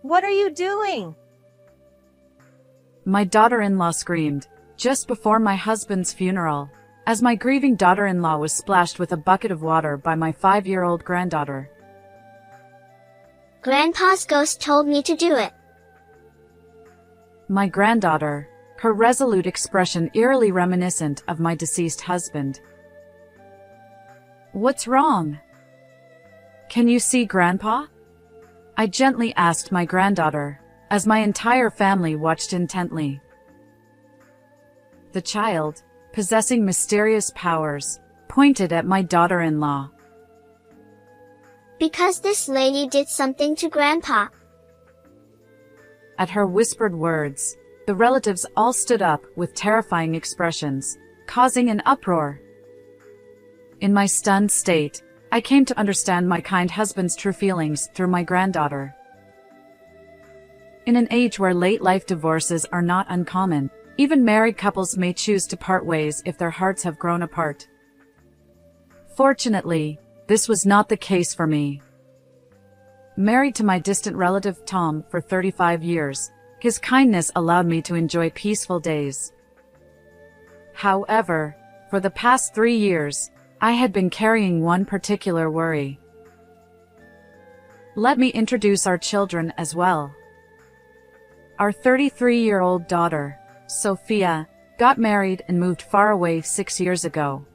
What are you doing? My daughter-in-law screamed, just before my husband's funeral, as my grieving daughter-in-law was splashed with a bucket of water by my 5-year-old granddaughter. Grandpa's ghost told me to do it. My granddaughter, her resolute expression eerily reminiscent of my deceased husband. What's wrong? Can you see Grandpa? I gently asked my granddaughter, as my entire family watched intently. The child, possessing mysterious powers, pointed at my daughter-in-law. Because this lady did something to Grandpa. At her whispered words, the relatives all stood up with terrifying expressions, causing an uproar. In my stunned state, I came to understand my kind husband's true feelings through my granddaughter. In an age where late-life divorces are not uncommon, even married couples may choose to part ways if their hearts have grown apart. Fortunately, this was not the case for me. Married to my distant relative Tom for 35 years, his kindness allowed me to enjoy peaceful days. However, for the past 3 years, I had been carrying one particular worry. Let me introduce our children as well. Our 33-year-old daughter, Sophia, got married and moved far away 6 years ago.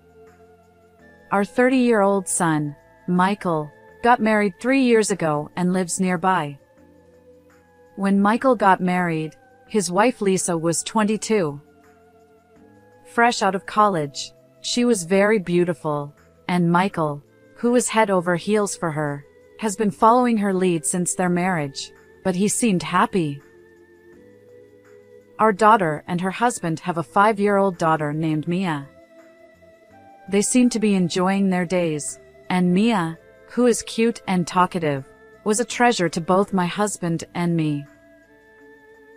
Our 30-year-old son, Michael, got married 3 years ago and lives nearby. When Michael got married, his wife Lisa was 22. Fresh out of college, she was very beautiful, and Michael, who was head over heels for her, has been following her lead since their marriage, but he seemed happy. Our daughter and her husband have a 5-year-old daughter named Mia. They seem to be enjoying their days, and Mia, who is cute and talkative, was a treasure to both my husband and me.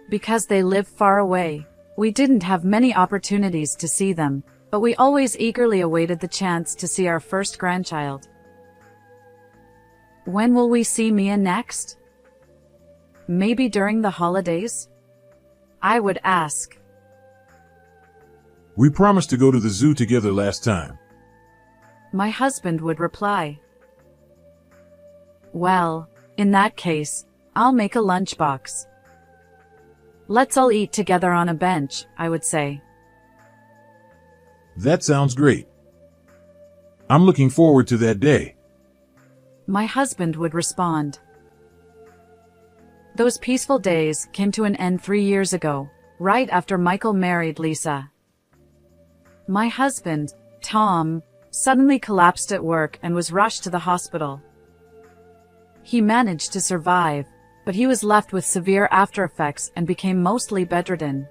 Because they live far away, we didn't have many opportunities to see them, but we always eagerly awaited the chance to see our first grandchild. When will we see Mia next? Maybe during the holidays? I would ask. We promised to go to the zoo together last time. My husband would reply. Well, in that case, I'll make a lunchbox. Let's all eat together on a bench, I would say. That sounds great. I'm looking forward to that day. My husband would respond. Those peaceful days came to an end 3 years ago, right after Michael married Lisa. My husband, Tom, suddenly collapsed at work and was rushed to the hospital. He managed to survive, but he was left with severe after-effects and became mostly bedridden.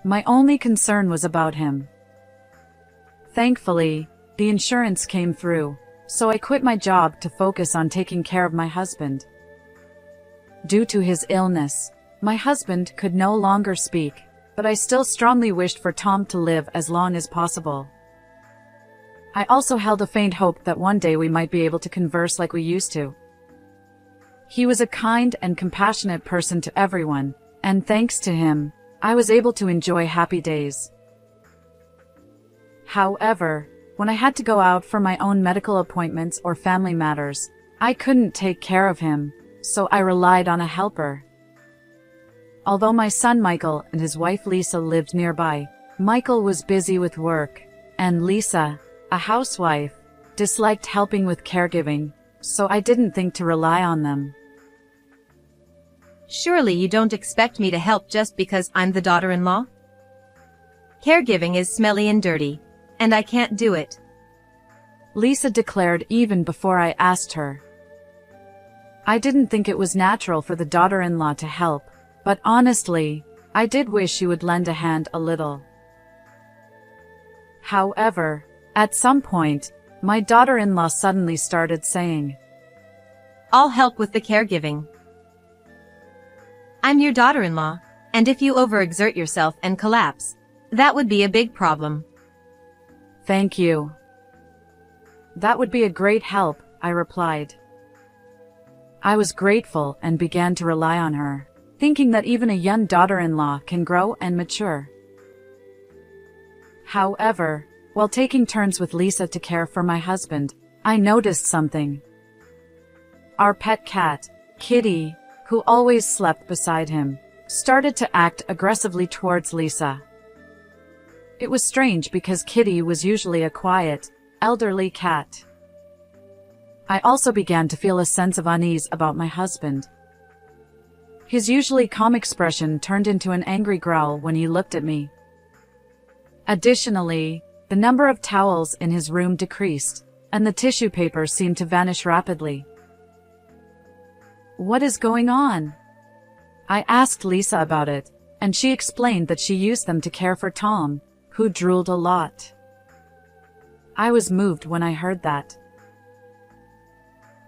My only concern was about him. Thankfully, the insurance came through, so I quit my job to focus on taking care of my husband. Due to his illness, my husband could no longer speak, but I still strongly wished for Tom to live as long as possible. I also held a faint hope that one day we might be able to converse like we used to. He was a kind and compassionate person to everyone, and thanks to him, I was able to enjoy happy days. However, when I had to go out for my own medical appointments or family matters, I couldn't take care of him, so I relied on a helper. Although my son Michael and his wife Lisa lived nearby, Michael was busy with work, and Lisa, a housewife, disliked helping with caregiving, so I didn't think to rely on them. Surely you don't expect me to help just because I'm the daughter-in-law? Caregiving is smelly and dirty, and I can't do it. Lisa declared even before I asked her. I didn't think it was natural for the daughter-in-law to help, but honestly, I did wish she would lend a hand a little. However, at some point, my daughter-in-law suddenly started saying, I'll help with the caregiving. I'm your daughter-in-law, and if you overexert yourself and collapse, that would be a big problem. Thank you. That would be a great help, I replied. I was grateful and began to rely on her, thinking that even a young daughter-in-law can grow and mature. However, while taking turns with Lisa to care for my husband, I noticed something. Our pet cat, Kitty, who always slept beside him, started to act aggressively towards Lisa. It was strange because Kitty was usually a quiet, elderly cat. I also began to feel a sense of unease about my husband. His usually calm expression turned into an angry growl when he looked at me. Additionally, the number of towels in his room decreased, and the tissue paper seemed to vanish rapidly. What is going on? I asked Lisa about it, and she explained that she used them to care for Tom, who drooled a lot. I was moved when I heard that.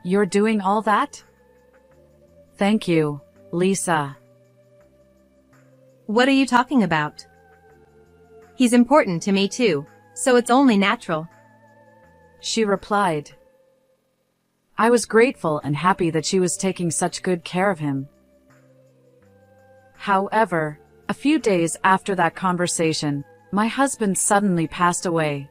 You're doing all that? Thank you, Lisa. What are you talking about? He's important to me too, so it's only natural. She replied. I was grateful and happy that she was taking such good care of him. However, a few days after that conversation, my husband suddenly passed away.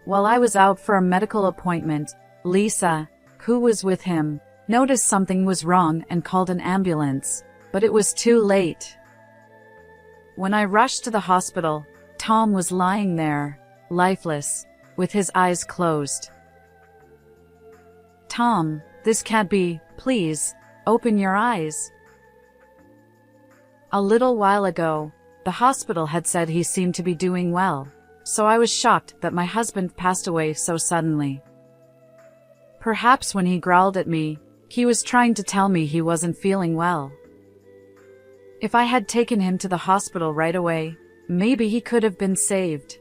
While I was out for a medical appointment, Lisa, who was with him, noticed something was wrong and called an ambulance, but it was too late. When I rushed to the hospital, Tom was lying there, lifeless, with his eyes closed. Tom, this can't be, please, open your eyes. A little while ago, the hospital had said he seemed to be doing well, so I was shocked that my husband passed away so suddenly. Perhaps when he growled at me, he was trying to tell me he wasn't feeling well. If I had taken him to the hospital right away, maybe he could have been saved.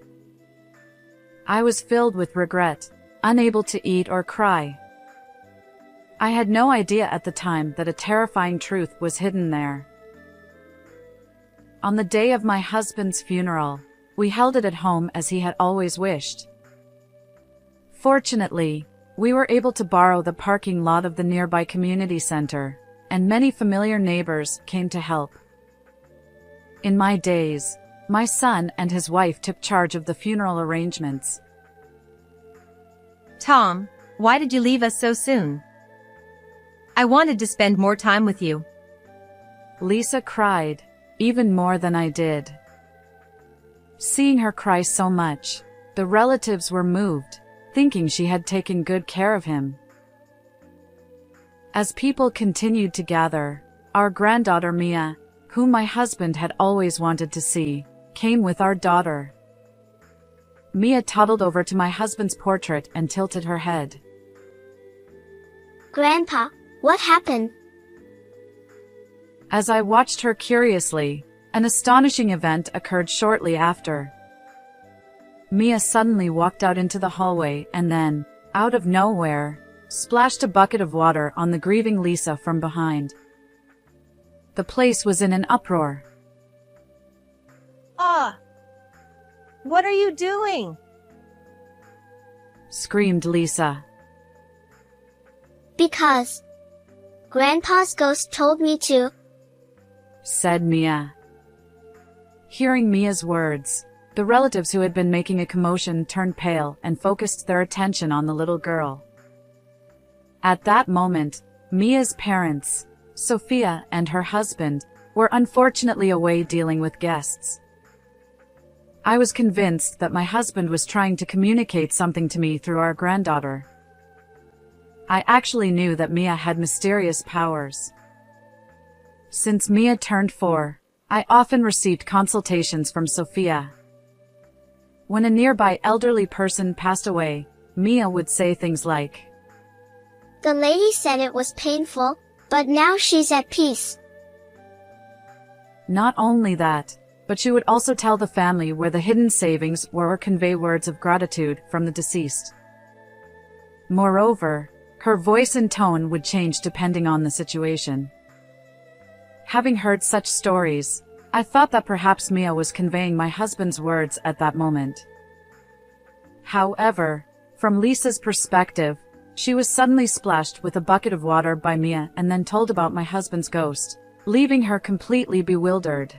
I was filled with regret, unable to eat or cry. I had no idea at the time that a terrifying truth was hidden there. On the day of my husband's funeral, we held it at home as he had always wished. Fortunately, we were able to borrow the parking lot of the nearby community center, and many familiar neighbors came to help. In my days, my son and his wife took charge of the funeral arrangements. Tom, why did you leave us so soon? I wanted to spend more time with you. Lisa cried, even more than I did. Seeing her cry so much, the relatives were moved, thinking she had taken good care of him. As people continued to gather, our granddaughter Mia, whom my husband had always wanted to see, came with our daughter. Mia toddled over to my husband's portrait and tilted her head. Grandpa, what happened? As I watched her curiously, an astonishing event occurred shortly after. Mia suddenly walked out into the hallway and then, out of nowhere, splashed a bucket of water on the grieving Lisa from behind. The place was in an uproar. Ah! What are you doing? Screamed Lisa. Because Grandpa's ghost told me to, said Mia. Hearing Mia's words, the relatives who had been making a commotion turned pale and focused their attention on the little girl. At that moment, Mia's parents, Sophia and her husband, were unfortunately away dealing with guests. I was convinced that my husband was trying to communicate something to me through our granddaughter. I actually knew that Mia had mysterious powers. Since Mia turned 4, I often received consultations from Sophia. When a nearby elderly person passed away, Mia would say things like, the lady said it was painful, but now she's at peace. Not only that, but she would also tell the family where the hidden savings were or convey words of gratitude from the deceased. Moreover, her voice and tone would change depending on the situation. Having heard such stories, I thought that perhaps Mia was conveying my husband's words at that moment. However, from Lisa's perspective, She was suddenly splashed with a bucket of water by Mia and then told about my husband's ghost, leaving her completely bewildered.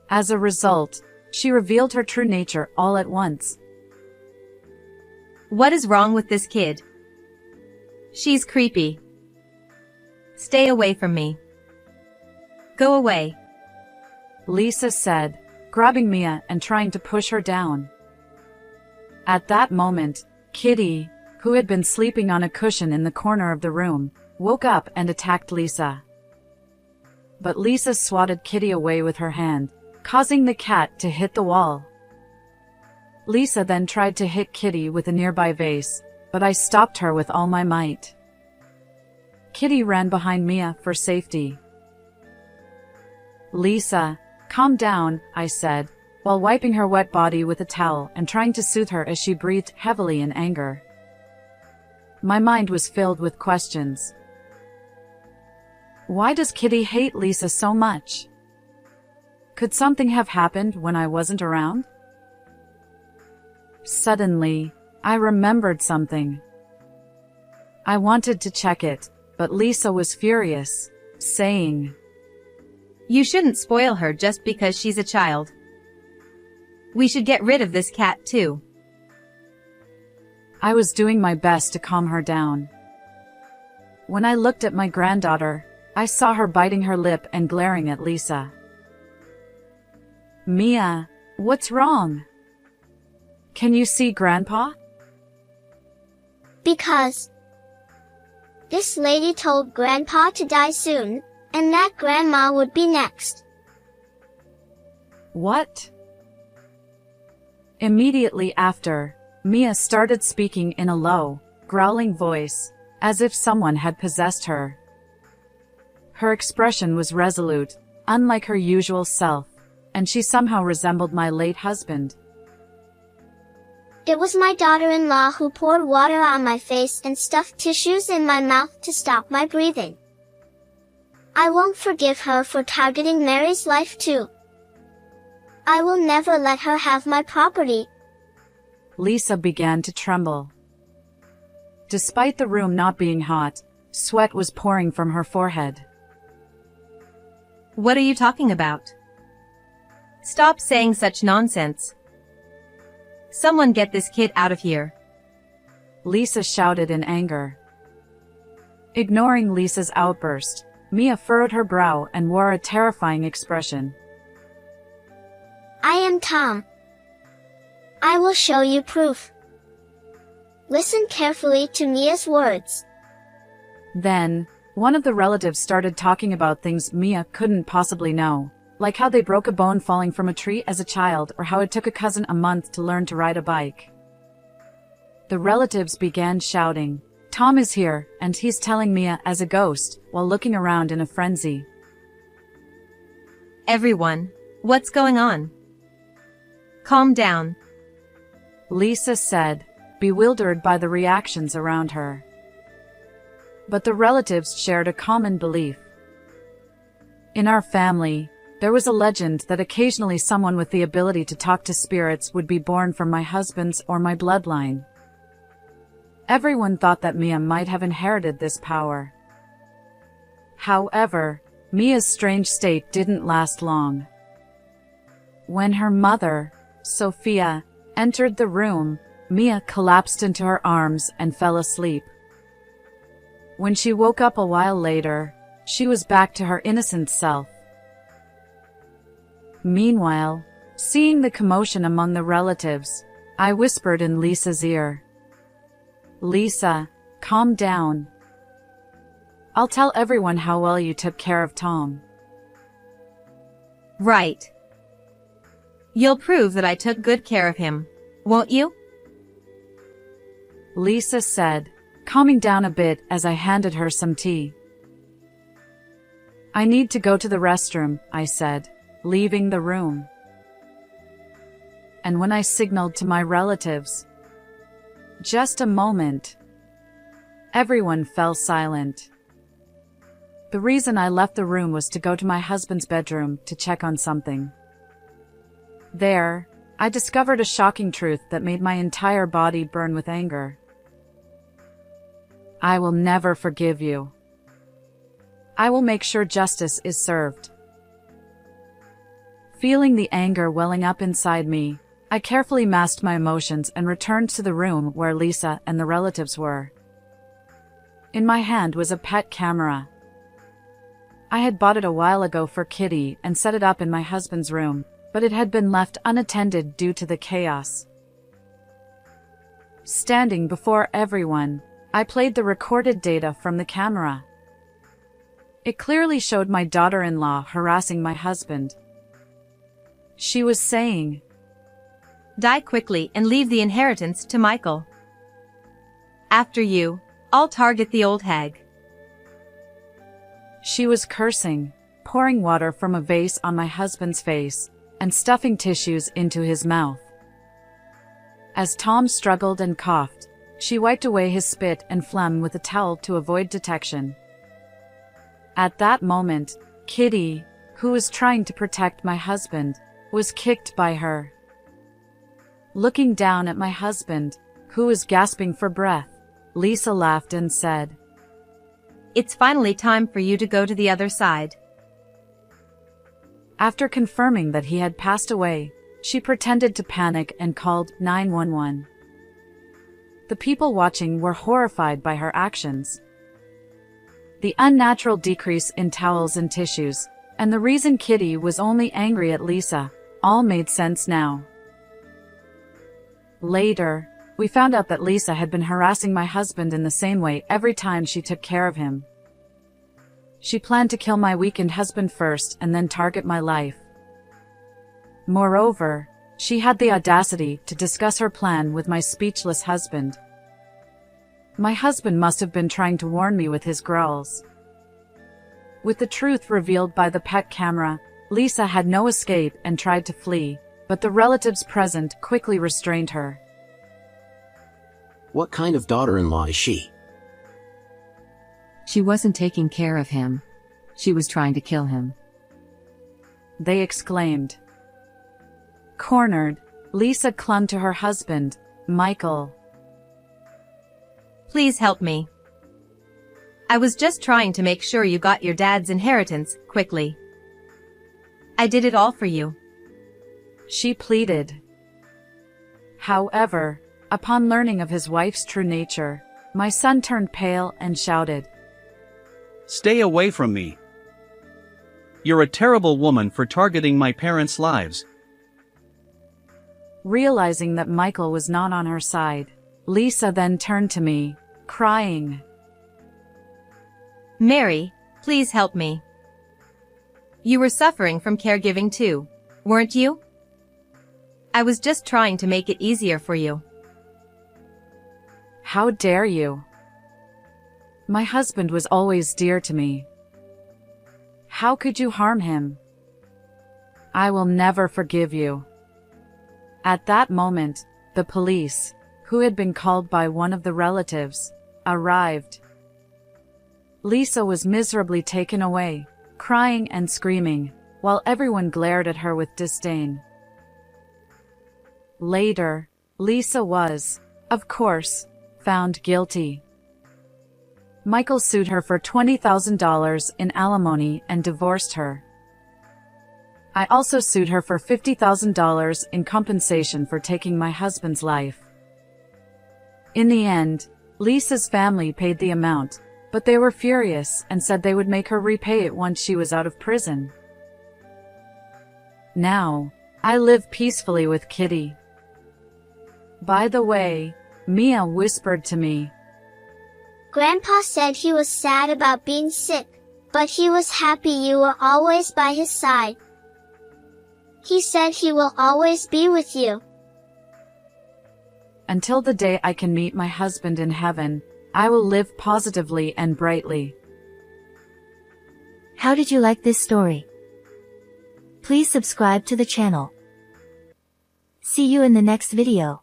As a result, she revealed her true nature all at once. What is wrong with this kid? She's creepy. Stay away from me. Go away, Lisa said, grabbing Mia and trying to push her down. At that moment, Kitty, who had been sleeping on a cushion in the corner of the room, woke up and attacked Lisa. But Lisa swatted Kitty away with her hand, causing the cat to hit the wall. Lisa then tried to hit Kitty with a nearby vase, but I stopped her with all my might. Kitty ran behind Mia for safety. Lisa, calm down, I said, while wiping her wet body with a towel and trying to soothe her as she breathed heavily in anger. My mind was filled with questions. Why does Kitty hate Lisa so much? Could something have happened when I wasn't around? Suddenly, I remembered something. I wanted to check it, but Lisa was furious, saying, You shouldn't spoil her just because she's a child. We should get rid of this cat too. I was doing my best to calm her down. When I looked at my granddaughter, I saw her biting her lip and glaring at Lisa. Mia, what's wrong? Can you see Grandpa? Because this lady told Grandpa to die soon, and that Grandma would be next. What? Immediately after, Mia started speaking in a low, growling voice, as if someone had possessed her. Her expression was resolute, unlike her usual self, and she somehow resembled my late husband. It was my daughter-in-law who poured water on my face and stuffed tissues in my mouth to stop my breathing. I won't forgive her for targeting Mary's life too. I will never let her have my property. Lisa began to tremble. Despite the room not being hot, sweat was pouring from her forehead. What are you talking about? Stop saying such nonsense. Someone get this kid out of here. Lisa shouted in anger. Ignoring Lisa's outburst, Mia furrowed her brow and wore a terrifying expression. I am Tom. I will show you proof. Listen carefully to Mia's words. Then, one of the relatives started talking about things Mia couldn't possibly know, like how they broke a bone falling from a tree as a child or how it took a cousin a month to learn to ride a bike. The relatives began shouting, Tom is here, and he's telling Mia as a ghost, while looking around in a frenzy. Everyone, what's going on? Calm down, Lisa said, bewildered by the reactions around her. But the relatives shared a common belief. In our family, there was a legend that occasionally someone with the ability to talk to spirits would be born from my husband's or my bloodline. Everyone thought that Mia might have inherited this power. However, Mia's strange state didn't last long. When her mother, Sophia, entered the room, Mia collapsed into her arms and fell asleep. When she woke up a while later, she was back to her innocent self. Meanwhile, seeing the commotion among the relatives, I whispered in Lisa's ear. Lisa, calm down. I'll tell everyone how well you took care of Tom. Right. You'll prove that I took good care of him, won't you? Lisa said, calming down a bit as I handed her some tea. I need to go to the restroom, I said, leaving the room. And when I signaled to my relatives, just a moment, everyone fell silent. The reason I left the room was to go to my husband's bedroom to check on something. There, I discovered a shocking truth that made my entire body burn with anger. I will never forgive you. I will make sure justice is served. Feeling the anger welling up inside me, I carefully masked my emotions and returned to the room where Lisa and the relatives were. In my hand was a pet camera. I had bought it a while ago for Kitty and set it up in my husband's room, but it had been left unattended due to the chaos. Standing before everyone, I played the recorded data from the camera. It clearly showed my daughter-in-law harassing my husband. She was saying, "Die quickly and leave the inheritance to Michael. After you, I'll target the old hag." She was cursing, pouring water from a vase on my husband's face, and stuffing tissues into his mouth. As Tom struggled and coughed, she wiped away his spit and phlegm with a towel to avoid detection. At that moment, Kitty, who was trying to protect my husband, was kicked by her. Looking down at my husband, who was gasping for breath, Lisa laughed and said, "It's finally time for you to go to the other side." After confirming that he had passed away, she pretended to panic and called 911. The people watching were horrified by her actions. The unnatural decrease in towels and tissues, and the reason Kitty was only angry at Lisa, all made sense now. Later, we found out that Lisa had been harassing my husband in the same way every time she took care of him. She planned to kill my weakened husband first and then target my life. Moreover, she had the audacity to discuss her plan with my speechless husband. My husband must have been trying to warn me with his growls. With the truth revealed by the pet camera, Lisa had no escape and tried to flee, but the relatives present quickly restrained her. What kind of daughter-in-law is she? She wasn't taking care of him. She was trying to kill him. They exclaimed. Cornered, Lisa clung to her husband, Michael. "Please help me. I was just trying to make sure you got your dad's inheritance quickly. I did it all for you," she pleaded. However, upon learning of his wife's true nature, my son turned pale and shouted, "Stay away from me. You're a terrible woman for targeting my parents' lives." Realizing that Michael was not on her side, Lisa then turned to me, crying, "Mary, please help me. You were suffering from caregiving too, weren't you? I was just trying to make it easier for you." How dare you? My husband was always dear to me. How could you harm him? I will never forgive you. At that moment, the police, who had been called by one of the relatives, arrived. Lisa was miserably taken away, crying and screaming, while everyone glared at her with disdain. Later, Lisa was, of course, found guilty. Michael sued her for $20,000 in alimony and divorced her. I also sued her for $50,000 in compensation for taking my husband's life. In the end, Lisa's family paid the amount, but they were furious and said they would make her repay it once she was out of prison. Now, I live peacefully with Kitty. By the way, Mia whispered to me, Grandpa said he was sad about being sick, but he was happy you were always by his side. He said he will always be with you. Until the day I can meet my husband in heaven, I will live positively and brightly. How did you like this story? Please subscribe to the channel. See you in the next video.